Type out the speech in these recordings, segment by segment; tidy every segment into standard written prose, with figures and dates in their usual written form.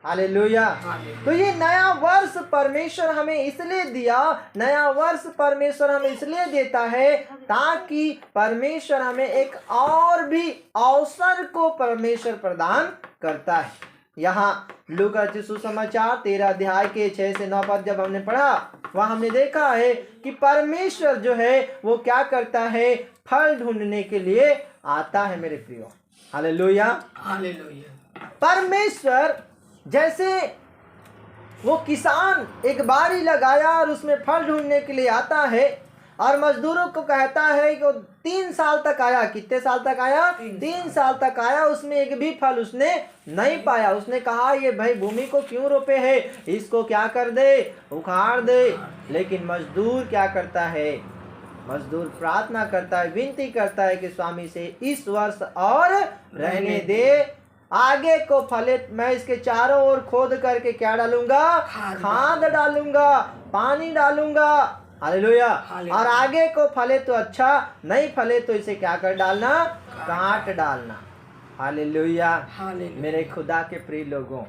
Hallelujah. तो ये नया वर्ष परमेश्वर हमें इसलिए दिया, नया वर्ष परमेश्वर हमें इसलिए देता है ताकि परमेश्वर हमें एक और भी अवसर को परमेश्वर प्रदान करता है। यहाँ लूका सुसमाचार 13 अध्याय के 6 से 9 पद जब हमने पढ़ा, वहाँ हमने देखा है कि परमेश्वर जो है वो क्या करता है, फल ढूंढने के लिए आता है मेरे प्रियो। Hallelujah, hallelujah. परमेश्वर जैसे वो किसान एक बारी लगाया और उसमें फल ढूंढने के लिए आता है और मजदूरों को कहता है कि वो 3 साल तक आया। कितने साल तक आया? 3 साल तक आया, उसमें एक भी फल उसने नहीं पाया। उसने कहा ये भाई भूमि को क्यों रोपे है, इसको क्या कर दे, उखाड़ दे। लेकिन मजदूर क्या करता है, मजदूर प्रार्थना करता है, विनती करता है कि स्वामी से इस वर्ष और रहने दे, आगे को फले। मैं इसके चारों ओर खोद करके क्या डालूंगा, खाद डालूंगा, पानी डालूंगा। हालेलुया। और आगे को फले तो अच्छा, नहीं फले तो इसे क्या कर डालना, काट डालना। हालेलुया। मेरे खुदा के प्रिय लोगों,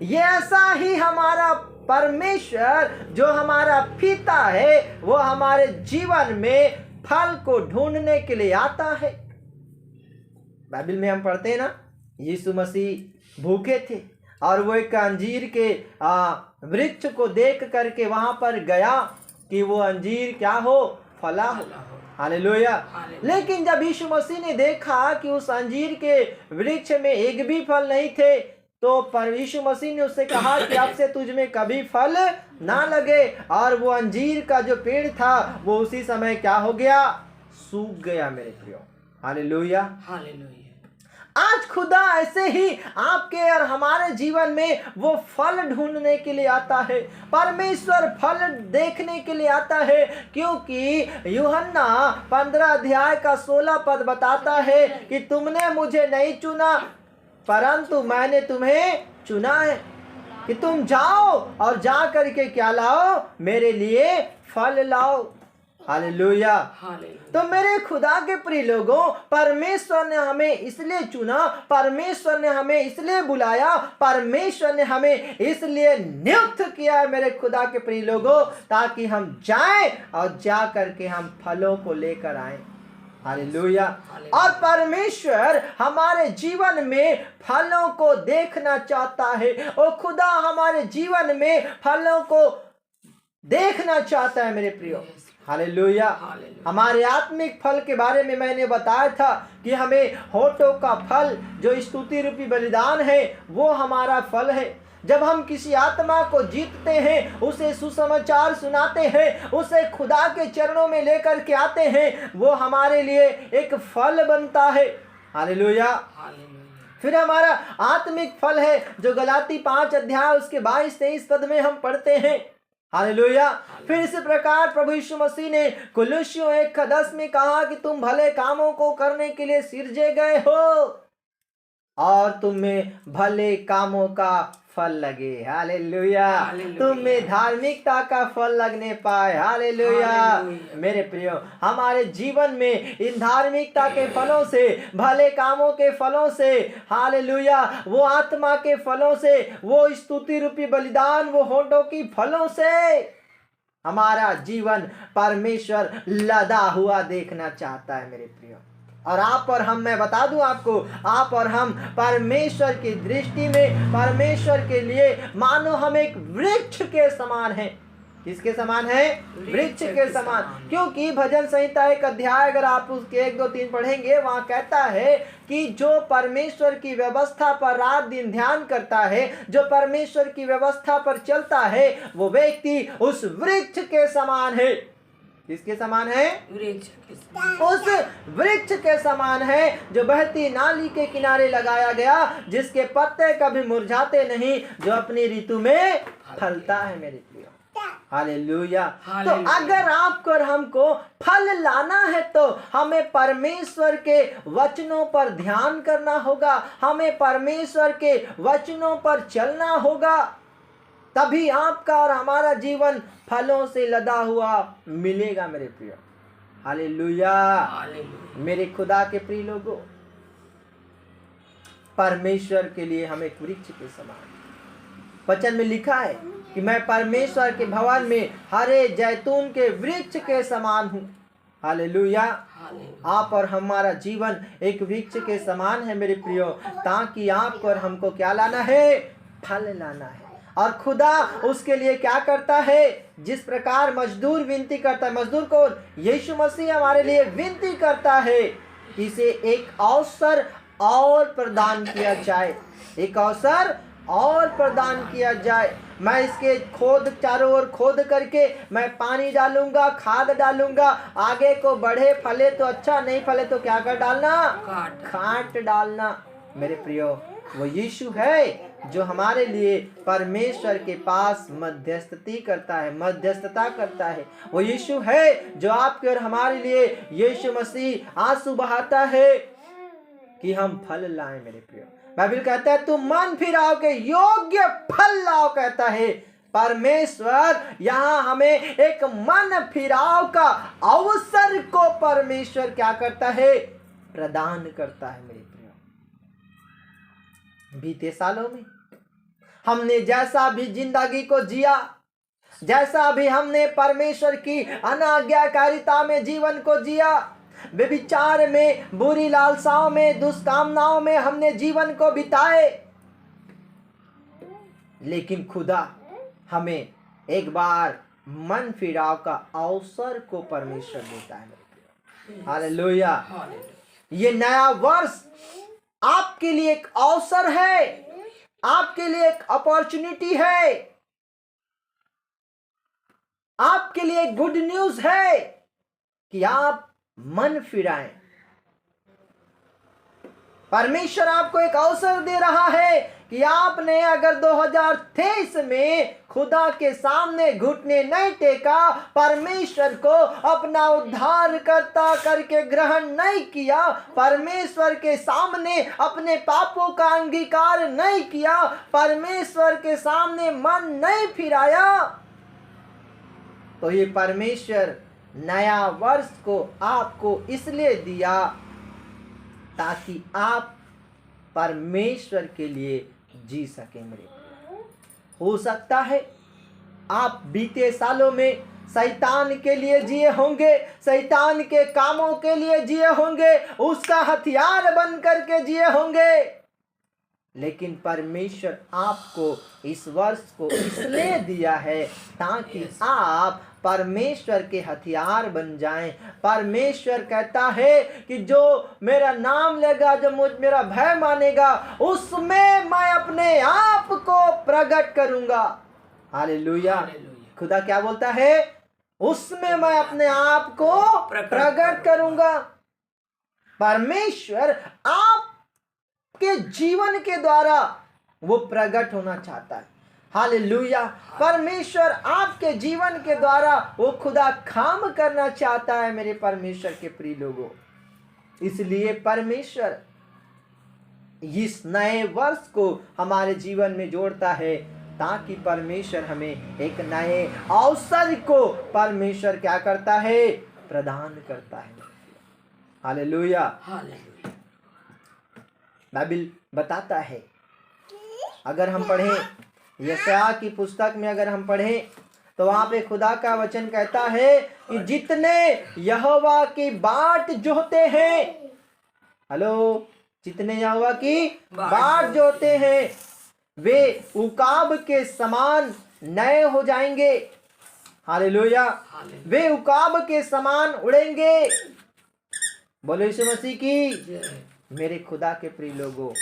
ये ऐसा ही हमारा परमेश्वर जो हमारा पिता है वो हमारे जीवन में फल को ढूंढने के लिए आता है। बाइबल में हम पढ़ते हैं ना, यीशु मसीह भूखे थे और वो एक अंजीर के वृक्ष को देख करके वहां पर गया कि वो अंजीर क्या हो, फला हो। हालेलुया। लेकिन जब यीशु मसीह ने देखा कि उस अंजीर के वृक्ष में एक भी फल नहीं थे, तो पर यीशु मसीह ने उससे कहा कि अब से तुझ में कभी फल ना लगे। और वो अंजीर का जो पेड़ था वो उसी समय क्या हो गया, सूख गया मेरे प्रियो। Hallelujah, hallelujah. आज खुदा ऐसे ही आपके और हमारे जीवन में वो फल ढूंढने के लिए आता है। परमेश्वर फल देखने के लिए आता है, क्योंकि यूहन्ना 15 अध्याय का 16 पद बताता है कि तुमने मुझे नहीं चुना परंतु मैंने तुम्हें चुना है कि तुम जाओ और जा करके क्या लाओ, मेरे लिए फल लाओ। हालेलुया। तो मेरे खुदा के प्रिय लोगों, परमेश्वर ने हमें इसलिए चुना, परमेश्वर ने हमें इसलिए बुलाया, परमेश्वर ने हमें इसलिए नियुक्त किया है मेरे खुदा के प्रिय लोगों, ताकि हम जाएं और जा करके हम फलों को लेकर आएं। हालेलुया। और परमेश्वर हमारे जीवन में फलों को देखना चाहता है, और खुदा हमारे जीवन में फलों को देखना चाहता है मेरे प्रियो। हालेलुया। हमारे आत्मिक फल के बारे में मैंने बताया था कि हमें होठों का फल जो स्तुति रूपी बलिदान है वो हमारा फल है। जब हम किसी आत्मा को जीतते हैं, उसे सुसमाचार सुनाते हैं, उसे खुदा के चरणों में लेकर के आते हैं, वो हमारे लिए एक फल बनता है। हालेलुया। फिर हमारा आत्मिक फल है जो गलाती 5 अध्याय उसके 22-23 पद में हम पढ़ते हैं। हालेलुया। फिर इसी प्रकार प्रभु यीशु मसीह ने कुलुस्सियों 1:10 में कहा कि तुम भले कामों को करने के लिए सिरजे गए हो और तुम में भले कामों का फल लगे। हालेलुया। तुम में धार्मिकता का फल लगने पाए। हालेलुया। मेरे प्रियो, हमारे जीवन में इन धार्मिकता के फलों से, भले कामों के फलों से, हालेलुया, वो आत्मा के फलों से, वो स्तुति रूपी बलिदान, वो होठों की फलों से हमारा जीवन परमेश्वर लदा हुआ देखना चाहता है मेरे प्रियो। और आप और हम, मैं बता दूं आपको, आप और हम परमेश्वर की दृष्टि में, परमेश्वर के लिए मानो हम एक वृक्ष के समान हैं। किसके समान है? वृक्ष के समान। क्योंकि भजन संहिता 1 अध्याय अगर आप उसके 1, 2, 3 पढ़ेंगे, वहां कहता है कि जो परमेश्वर की व्यवस्था पर रात दिन ध्यान करता है, जो परमेश्वर की व्यवस्था पर चलता है, वो व्यक्ति उस वृक्ष के समान है। किसके समान है? वृक्ष के समान। उस वृक्ष के समान है जो बहती नाली के किनारे लगाया गया, जिसके पत्ते कभी मुरझाते नहीं, जो अपनी ऋतु में फलता है मेरे प्रियो। हालेलुया। तो अगर आपको और हमको फल लाना है तो हमें परमेश्वर के वचनों पर ध्यान करना होगा, हमें परमेश्वर के वचनों पर चलना होगा, तभी आपका और हमारा जीवन फलों से लदा हुआ मिलेगा मेरे प्रिय। हालेलुया। मेरे खुदा के प्रिय लोगों, परमेश्वर के लिए हम एक वृक्ष के समान। वचन में लिखा है कि मैं परमेश्वर के भवन में हरे जैतून के वृक्ष के समान हूँ। हालेलुया। आप और हमारा जीवन एक वृक्ष के समान है मेरे प्रियो, ताकि आपको और हमको क्या लाना है? फल लाना है। और खुदा उसके लिए क्या करता है? जिस प्रकार मजदूर विनती करता है, मजदूर कौन? यीशु मसीह हमारे लिए विनती करता है, इसे एक अवसर और प्रदान किया जाए, एक अवसर और प्रदान किया जाए। मैं इसके चारों ओर खोद करके मैं पानी डालूंगा, खाद डालूंगा, आगे को बढ़े, फले तो अच्छा, नहीं फले तो क्या कर डालना? काट डालना। मेरे प्रियो, वो यीशु है जो हमारे लिए परमेश्वर के पास मध्यस्थता करता है। वो यीशु है जो आपके और हमारे लिए, यीशु मसीह आंसू बहाता है कि हम फल लाएं। मेरे प्रियो, बाइबल कहता है तुम मन फिराओ के योग्य फल लाओ, कहता है परमेश्वर। यहाँ हमें एक मन फिराव का अवसर को परमेश्वर क्या करता है? प्रदान करता है। मेरे प्रियो, बीते सालों में हमने जैसा भी जिंदगी को जिया, जैसा भी हमने परमेश्वर की अनाज्ञाकारिता में जीवन को जिया, व्यभिचार में, बुरी लालसाओं में, दुष्कामनाओं में हमने जीवन को बिताए, लेकिन खुदा हमें एक बार मन फिराव का अवसर को परमेश्वर देता है। हालेलुया। ये नया वर्ष आपके लिए एक अवसर है, आपके लिए एक अपॉर्चुनिटी है, आपके लिए गुड न्यूज है कि आप मन फिराएं। परमेश्वर आपको एक अवसर दे रहा है कि आपने अगर 2023 में खुदा के सामने घुटने नहीं टेका, परमेश्वर को अपना उद्धारकर्ता करके ग्रहण नहीं किया, परमेश्वर के सामने अपने पापों का अंगीकार नहीं किया, परमेश्वर के सामने मन नहीं फिराया, तो ये परमेश्वर नया वर्ष को आपको इसलिए दिया ताकि आप परमेश्वर के लिए जी सकें। मेरे हो सकता है आप बीते सालों में शैतान के लिए जिए होंगे, शैतान के कामों के लिए जिए होंगे, उसका हथियार बन करके जिए होंगे, लेकिन परमेश्वर आपको इस वर्ष को इसलिए दिया है ताकि आप परमेश्वर के हथियार बन जाएं। परमेश्वर कहता है कि जो मेरा नाम लेगा, जो मेरा भय मानेगा, उसमें मैं अपने आप को प्रकट करूंगा। हालेलुया। खुदा क्या बोलता है? उसमें मैं अपने आप को प्रकट करूंगा। परमेश्वर आपके जीवन के द्वारा वो प्रकट होना चाहता है। हालेलुया। परमेश्वर आपके जीवन के द्वारा वो खुदा काम करना चाहता है। मेरे परमेश्वर के प्रिय लोगों, इसलिए परमेश्वर इस नए वर्ष को हमारे जीवन में जोड़ता है ताकि परमेश्वर हमें एक नए अवसर को परमेश्वर क्या करता है? प्रदान करता है। हालेलुया। बाइबल बताता है, अगर हम पढ़ें यशायाह की पुस्तक में, अगर हम पढ़ें तो वहां पे खुदा का वचन कहता है कि जितने यहोवा की बाट जोते हैं, हेलो, जितने यहोवा की बाट जोते हैं वे उकाब के समान नए हो जाएंगे। हालेलुया। वे उकाब के समान उड़ेंगे। बोलो यीशु मसीह की। मेरे खुदा के प्रिय लोगों,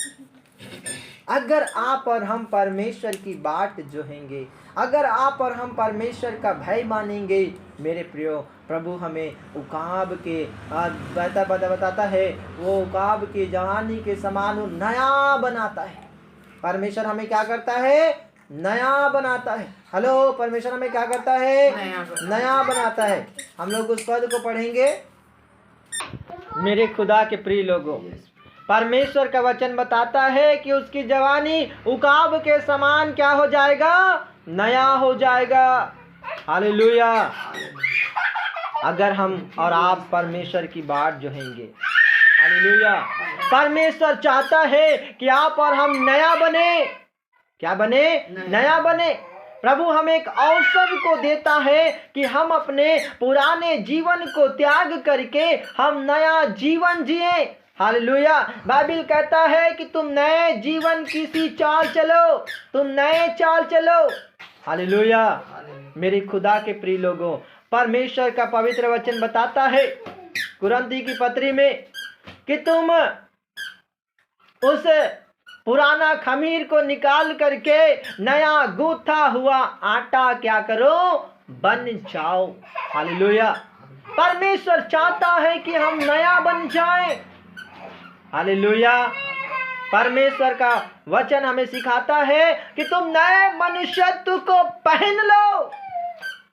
अगर आप और हम परमेश्वर की बाट जोहेंगे, अगर आप और हम परमेश्वर का भय मानेंगे, मेरे प्रियो, प्रभु हमें उकाब के बताता है, वो उकाब की जवानी के समान नया बनाता है। परमेश्वर हमें क्या करता है? नया बनाता है। हेलो, परमेश्वर हमें क्या करता है? नया बनाता है। हम लोग उस पद को पढ़ेंगे। मेरे खुदा के प्रिय लोगों, परमेश्वर का वचन बताता है कि उसकी जवानी उकाब के समान क्या हो जाएगा? नया हो जाएगा। हालेलुया। अगर हम और आप परमेश्वर की बाट जोहेंगे, हालेलुया। परमेश्वर चाहता है कि आप और हम नया बने। क्या बने? नया बने। प्रभु हमें एक अवसर को देता है कि हम अपने पुराने जीवन को त्याग करके हम नया जीवन जिए। हालेलुया। बाइबल कहता है कि तुम नए जीवन की सी चाल चलो, तुम नए चाल चलो। हालेलुया। मेरे खुदा के प्रिय लोगों, परमेश्वर का पवित्र वचन बताता है कुरिन्थी की पत्री में कि तुम उस पुराना खमीर को निकाल करके नया गूथा हुआ आटा क्या करो? बन जाओ। हालेलुया। परमेश्वर चाहता है कि हम नया बन जाएं। हालेलुया। परमेश्वर का वचन हमें सिखाता है कि तुम नए मनुष्यत्व को पहन लो।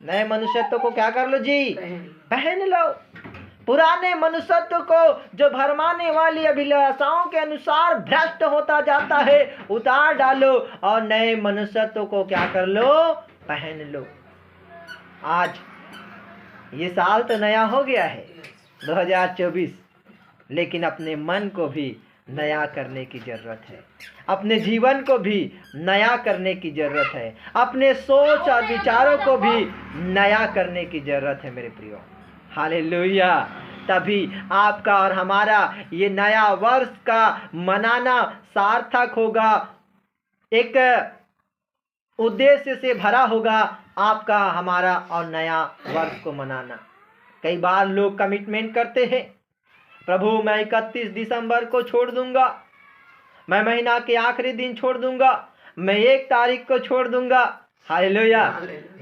नए मनुष्यत्व को क्या कर लो जी? पहन लो। पुराने मनुष्यत्व को जो भरमाने वाली अभिलाषाओं के अनुसार भ्रष्ट होता जाता है उतार डालो और नए मनुष्यत्व को क्या कर लो? पहन लो। आज ये साल तो नया हो गया है 2024, लेकिन अपने मन को भी नया करने की जरूरत है। अपने जीवन को भी नया करने की जरूरत है। अपने सोच और विचारों को भी नया करने की जरूरत है मेरे प्रियो। हालेलुया। तभी आपका और हमारा ये नया वर्ष का मनाना सार्थक होगा, एक उद्देश्य से भरा होगा आपका हमारा और नया वर्ष को मनाना। कई बार लोग कमिटमेंट करते हैं, प्रभु मैं 31 दिसंबर को छोड़ दूंगा, मैं महीना के आखिरी दिन छोड़ दूंगा, मैं 1 तारीख को छोड़ दूंगा। हालेलुया।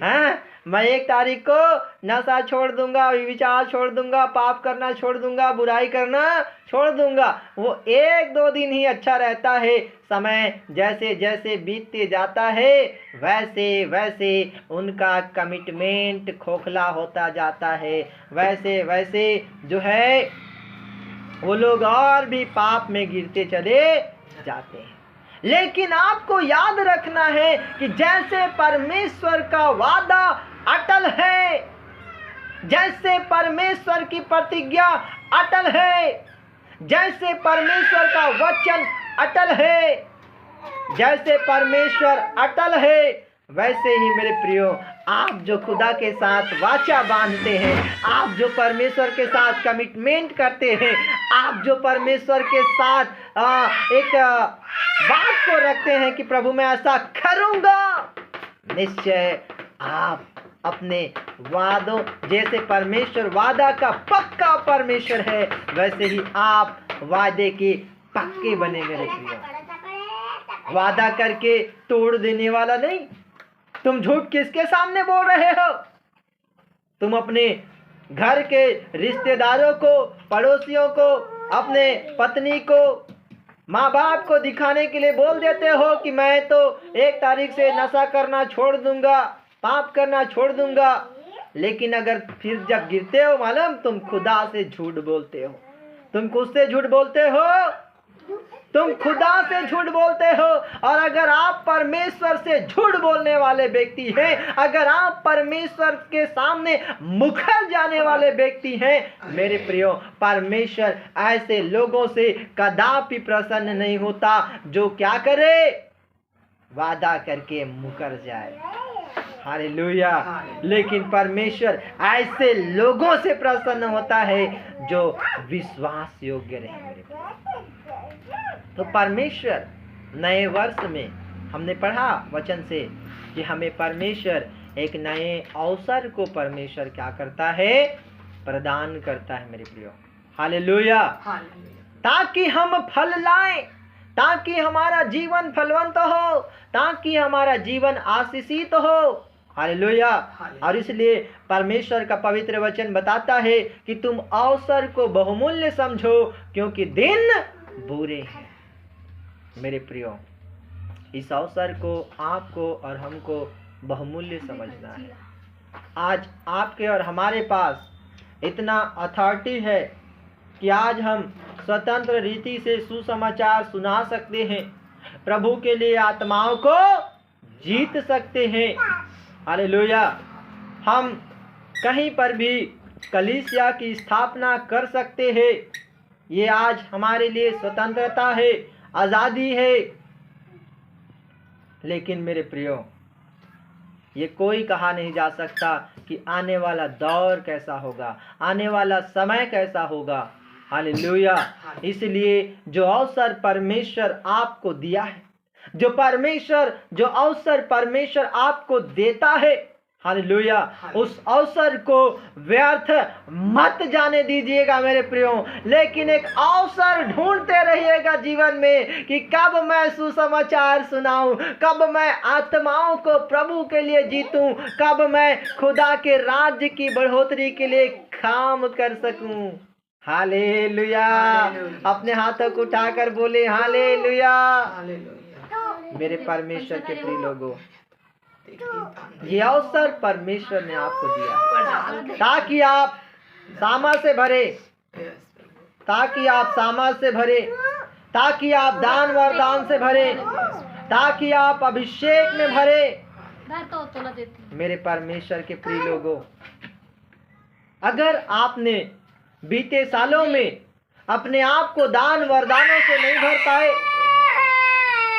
हैं? मैं 1 तारीख को नशा छोड़ दूंगा, विचार छोड़ दूंगा, पाप करना छोड़ दूंगा, बुराई करना छोड़ दूंगा। वो 1-2 दिन ही अच्छा रहता है। समय जैसे जैसे बीतते जाता है वैसे वैसे उनका कमिटमेंट खोखला होता जाता है। वैसे वैसे जो है वो लोग और भी पाप में गिरते चले जाते हैं। लेकिन आपको याद रखना है कि जैसे परमेश्वर का वादा अटल है, जैसे परमेश्वर की प्रतिज्ञा अटल है, जैसे परमेश्वर का वचन अटल है, जैसे परमेश्वर अटल है, वैसे ही मेरे प्रियो आप जो खुदा के साथ वाचा बांधते हैं, आप जो परमेश्वर के साथ कमिटमेंट करते हैं, आप जो परमेश्वर के साथ एक बात को रखते हैं कि प्रभु मैं ऐसा करूंगा, निश्चय आप अपने वादों, जैसे परमेश्वर वादा का पक्का परमेश्वर है वैसे ही आप वादे के पक्के बने मेरे प्रियो। वादा करके तोड़ देने वाला नहीं। तुम झूठ किसके सामने बोल रहे हो? तुम अपने घर के रिश्तेदारों को, पड़ोसियों को, अपने पत्नी को, माँ बाप को दिखाने के लिए बोल देते हो कि मैं तो 1 तारीख से नशा करना छोड़ दूंगा, पाप करना छोड़ दूंगा। लेकिन अगर फिर जब गिरते हो मालूम, तुम खुदा से झूठ बोलते हो। तुम किससे झूठ बोलते हो? तुम खुदा से झूठ बोलते हो। और अगर आप परमेश्वर से झूठ बोलने वाले व्यक्ति हैं, अगर आप परमेश्वर के सामने मुखर जाने वाले व्यक्ति हैं मेरे प्रियो, परमेश्वर ऐसे लोगों से कदापि प्रसन्न नहीं होता जो क्या करे? वादा करके मुकर जाए। हालेलुया। लेकिन परमेश्वर ऐसे लोगों से प्रसन्न होता है जो विश्वास योग्य रहे मेरे प्रियो। तो परमेश्वर नए वर्ष में हमने पढ़ा वचन से कि हमें परमेश्वर एक नए अवसर को परमेश्वर क्या करता है? प्रदान करता है मेरे प्रियो। हालेलुया। ताकि हम फल लाएं, ताकि हमारा जीवन फलवंत हो, ताकि हमारा जीवन आशीषित हो। हालेलुया। और इसलिए परमेश्वर का पवित्र वचन बताता है कि तुम अवसर को बहुमूल्य समझो क्योंकि दिन बुरे हैं मेरे प्रियो। इस अवसर को आपको और हमको बहुमूल्य समझना है। आज आपके और हमारे पास इतना अथॉरिटी है कि आज हम स्वतंत्र रीति से सुसमाचार सुना सकते हैं, प्रभु के लिए आत्माओं को जीत सकते हैं। हालेलुया। हम कहीं पर भी कलीसिया की स्थापना कर सकते हैं। ये आज हमारे लिए स्वतंत्रता है, आज़ादी है। लेकिन मेरे प्रियो, ये कोई कहा नहीं जा सकता कि आने वाला दौर कैसा होगा, आने वाला समय कैसा होगा। हालेलुया। इसलिए जो अवसर परमेश्वर आपको दिया है, जो अवसर परमेश्वर आपको देता है, हालेलुया, उस अवसर को व्यर्थ मत जाने दीजिएगा मेरे प्रियो। लेकिन एक अवसर ढूंढते रहिएगा जीवन में कि कब मैं सुसमाचार सुनाऊं, कब मैं आत्माओं को प्रभु के लिए जीतूं, कब मैं खुदा के राज्य की बढ़ोतरी के लिए काम कर सकूं। हालेलुया। अपने हाथों को उठाकर बोले हालेलुया। मेरे परमेश्वर के प्रिय लोगों, ये अवसर परमेश्वर ने आपको दिया ताकि आप सामर्थ से भरे, ताकि आप सामर्थ से भरे, ताकि आप दान वरदान से भरे, ताकि आप अभिषेक में भरे। मेरे परमेश्वर के प्रिय लोगों, अगर आपने बीते सालों में अपने आप को दान वरदानों से नहीं भर पाए,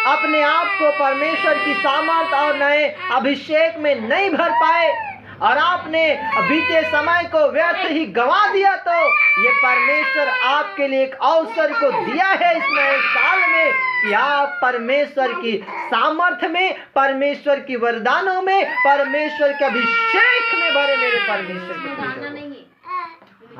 अपने आप को परमेश्वर की सामर्थ और नए अभिषेक में नहीं भर पाए, और आपने बीते समय को व्यर्थ ही गंवा दिया, तो ये परमेश्वर आपके लिए एक अवसर को दिया है इस नए साल में कि आप परमेश्वर की सामर्थ में, परमेश्वर की वरदानों में, परमेश्वर के अभिषेक में भरे। मेरे परमेश्वर के,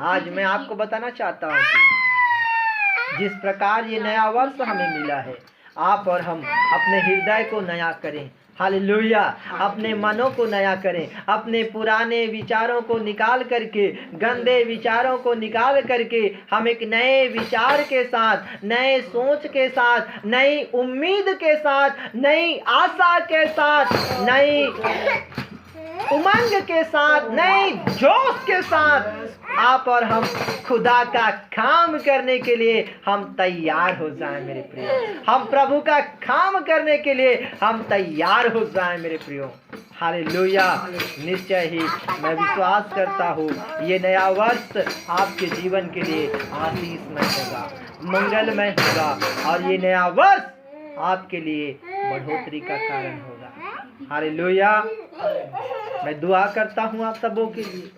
आज मैं आपको बताना चाहता हूँ कि जिस प्रकार ये नया वर्ष हमें मिला है, आप और हम अपने हृदय को नया करें। हालेलुया। अपने मनों को नया करें, अपने पुराने विचारों को निकाल करके, गंदे विचारों को निकाल करके हम एक नए विचार के साथ, नए सोच के साथ, नई उम्मीद के साथ, नई आशा के साथ, नई उमंग के साथ, नए जोश के साथ आप और हम खुदा का काम करने के लिए हम तैयार हो जाएं मेरे प्रियो। हम प्रभु का काम करने के लिए हम तैयार हो जाएं मेरे प्रियो। हालेलुया। निश्चय ही मैं विश्वास करता हूँ ये नया वर्ष आपके जीवन के लिए आशीषमय होगा, मंगलमय होगा, और ये नया वर्ष आपके लिए बढ़ोतरी का कारण होगा। हालेलुया। मैं दुआ करता हूँ आप सबों के लिए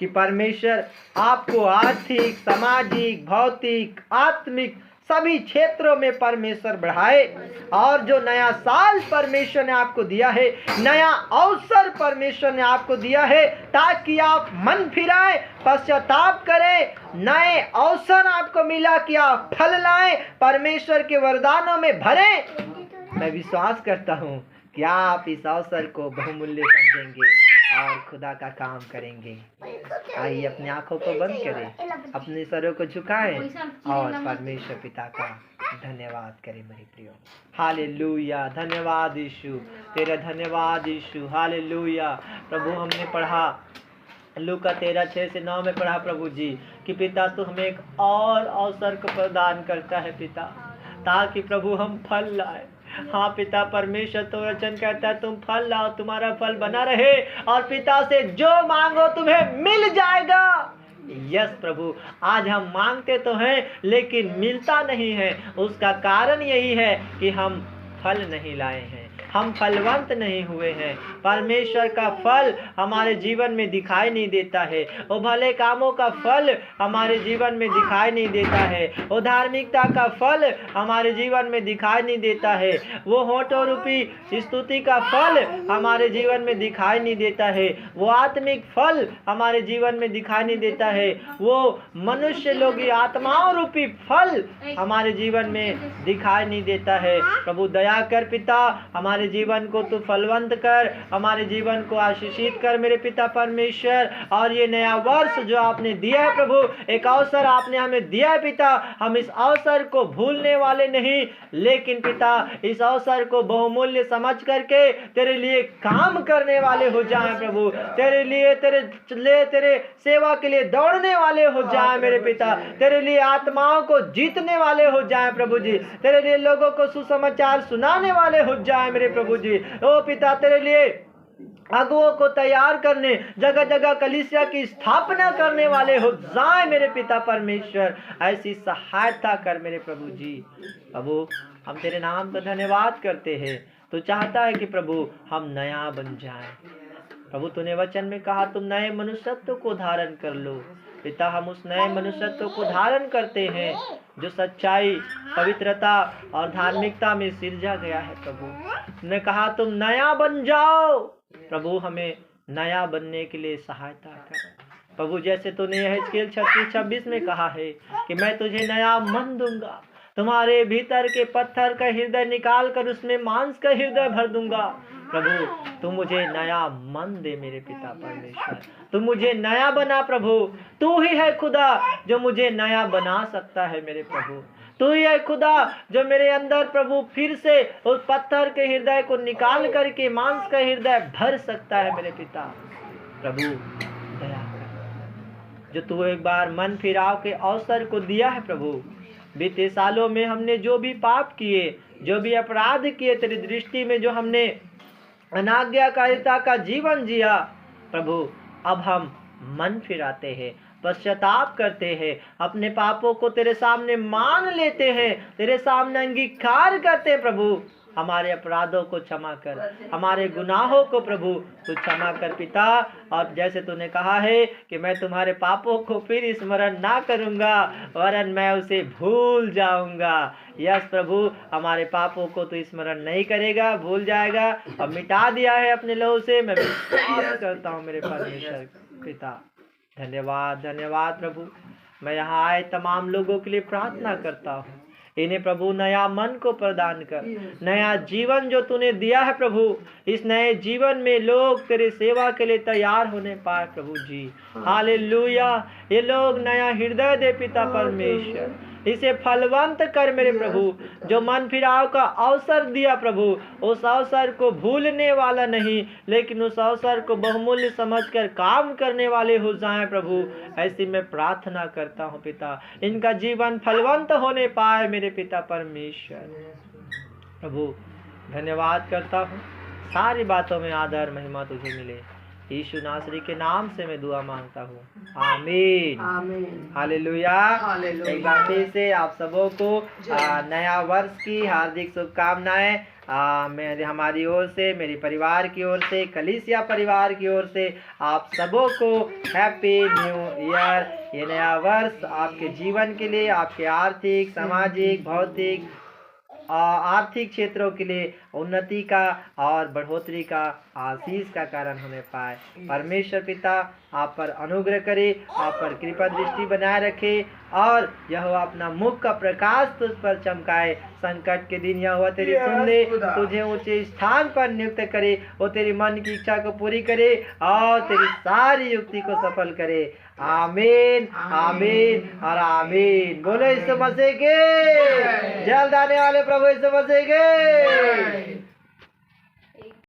कि परमेश्वर आपको आर्थिक, सामाजिक, भौतिक, आत्मिक सभी क्षेत्रों में परमेश्वर बढ़ाए, और जो नया साल परमेश्वर ने आपको दिया है, नया अवसर परमेश्वर ने आपको दिया है, ताकि आप मन फिराएं, पश्चाताप करें। नए अवसर आपको मिला कि आप फल लाएं, परमेश्वर के वरदानों में भरें। मैं विश्वास करता हूँ कि आप इस अवसर को बहुमूल्य समझेंगे और खुदा का काम करेंगे। आइए अपनी आंखों को बंद करें, अपने सरों को झुकाएं और परमेश्वर पिता का धन्यवाद करें मेरे प्रियो। हालेलुया। धन्यवाद यीशु, तेरा धन्यवाद यीशु। हालेलुया। प्रभु हमने पढ़ा लूका 13:6-9 में पढ़ा प्रभु जी कि पिता तू हमें एक और अवसर को प्रदान करता है पिता, ताकि प्रभु हम फल लाए। हाँ पिता परमेश्वर तो वचन कहता है तुम फल लाओ, तुम्हारा फल बना रहे, और पिता से जो मांगो तुम्हें मिल जाएगा। यस प्रभु, आज हम मांगते तो हैं लेकिन मिलता नहीं है। उसका कारण यही है कि हम फल नहीं लाए हैं, हम फलवंत नहीं हुए हैं। परमेश्वर का फल हमारे जीवन में दिखाई नहीं देता है, वो भले कामों का फल हमारे जीवन में दिखाई नहीं देता है, वो धार्मिकता का फल हमारे जीवन में दिखाई नहीं देता है, वो होठों रूपी स्तुति का फल हमारे जीवन में दिखाई नहीं देता है, वो आत्मिक फल हमारे जीवन में दिखाई नहीं देता है, वो मनुष्य लोग आत्माओं रूपी फल हमारे जीवन में दिखाई नहीं देता है। प्रभु दया कर पिता, हमारे जीवन को तू फलवंत कर, हमारे जीवन को आशीषित कर मेरे पिता परमेश्वर। और ये नया वर्ष जो आपने दिया है प्रभु, एक अवसर आपने हमें दिया है पिता, हम इस अवसर को भूलने वाले नहीं, लेकिन पिता इस अवसर को बहुमूल्य समझ करके तेरे लिए काम करने वाले हो जाएं प्रभु, तेरे लिए तेरे सेवा के लिए दौड़ने वाले हो जाएं मेरे पिता, तेरे लिए आत्माओं को जीतने वाले हो जाएं प्रभु जी, तेरे लिए लोगों को सुसमाचार सुनाने वाले हो जाएं मेरे प्रभु जी। ओ पिता तेरे लिए अगुओं को तैयार करने, जगह जगह कलीसिया की स्थापना करने वाले हो जाए मेरे पिता परमेश्वर। ऐसी सहायता कर मेरे प्रभु जी। प्रभु हम तेरे नाम का धन्यवाद करते हैं। तू चाहता है कि प्रभु हम नया बन जाएं। प्रभु तूने वचन में कहा तुम नए मनुष्यत्व को धारण कर लो। पिता हम उस नए मनुष्यत्व को धारण करते हैं जो सच्चाई, पवित्रता और धार्मिकता में सिरजा गया है। प्रभु तुमने कहा तुम नया बन जाओ। प्रभु हमें नया बनने के लिए सहायता कर। प्रभु जैसे तूने यहेजकेल 36:26 में कहा है कि मैं तुझे नया मन दूंगा, तुम्हारे भीतर के पत्थर का हृदय निकाल कर उसमें मांस का हृदय भर दूंगा। प्रभु तू मुझे नया मन दे मेरे पिता परमेश्वर। तू मुझे नया बना प्रभु। तू ही है खुदा जो मुझे नया बना सकता है मेरे प्रभु। तू ही है खुदा जो मेरे अंदर प्रभु फिर से उस पत्थर के हृदय को निकाल करके मांस का हृदय भर सकता है मेरे पिता। प्रभु दया कर। जो तू एक बार मन फिराव के अवसर को दिया है प्रभु, बीते सालों में हमने जो भी पाप किए, जो भी अपराध किए तेरी दृष्टि में, जो हमने अनाज्ञाकारिता का जीवन जिया प्रभु, अब हम मन फिराते हैं, पश्चाताप करते हैं, अपने पापों को तेरे सामने मान लेते हैं, तेरे सामने अंगीकार करते हैं। प्रभु हमारे अपराधों को क्षमा कर, हमारे गुनाहों को प्रभु तू क्षमा कर पिता। और जैसे तूने कहा है कि मैं तुम्हारे पापों को फिर स्मरण ना करूंगा वरन मैं उसे भूल जाऊंगा। यस प्रभु हमारे पापों को तू स्मरण नहीं करेगा, भूल जाएगा और मिटा दिया है अपने लहू से। मैं विश्वास करता हूँ मेरे परमेश्वर पिता। धन्यवाद धन्यवाद प्रभु। मैं यहाँ आए तमाम लोगों के लिए प्रार्थना करता हूँ, इन्हें प्रभु नया मन को प्रदान कर, नया जीवन जो तूने दिया है प्रभु, इस नए जीवन में लोग तेरे सेवा के लिए तैयार होने पाए प्रभु जी। हालेलुया। ये लोग नया हृदय दे पिता परमेश्वर, इसे फलवंत कर मेरे प्रभु। जो मन फिराव का अवसर दिया प्रभु, उस अवसर को भूलने वाला नहीं लेकिन उस अवसर को बहुमूल्य समझकर काम करने वाले हो जाएं प्रभु। ऐसी मैं प्रार्थना करता हूँ पिता, इनका जीवन फलवंत होने पाए मेरे पिता परमेश्वर। प्रभु धन्यवाद करता हूँ, सारी बातों में आदर महिमा तुझे मिले। यीशु नासरी के नाम से मैं दुआ मांगता हूँ, आमीन आमीन। हालेलुया। हालेलुया। एक बार फिर से आप सबों को नया वर्ष की हार्दिक शुभकामनाएं मेरे हमारी ओर से, मेरे परिवार की ओर से, कलीसिया परिवार की ओर से आप सबों को हैप्पी न्यू ईयर। ये नया वर्ष आपके जीवन के लिए, आपके आर्थिक, सामाजिक, भौतिक, आर्थिक क्षेत्रों के लिए उन्नति का और बढ़ोतरी का, आशीष का कारण होने पाए। परमेश्वर पिता आप पर अनुग्रह करे, आप पर कृपा दृष्टि बनाए रखे और यह अपना मुख का प्रकाश तुझ पर चमकाए। संकट के दिन यह हुआ तेरी सुन ले, तुझे ऊंचे स्थान पर नियुक्त करे, वो तेरी मन की इच्छा को पूरी करे और तेरी सारी युक्ति को सफल करे। आमीन आमीन और आमीन। बोलो यीशु मसीह के, जल्द आने वाले प्रभु यीशु मसीह के।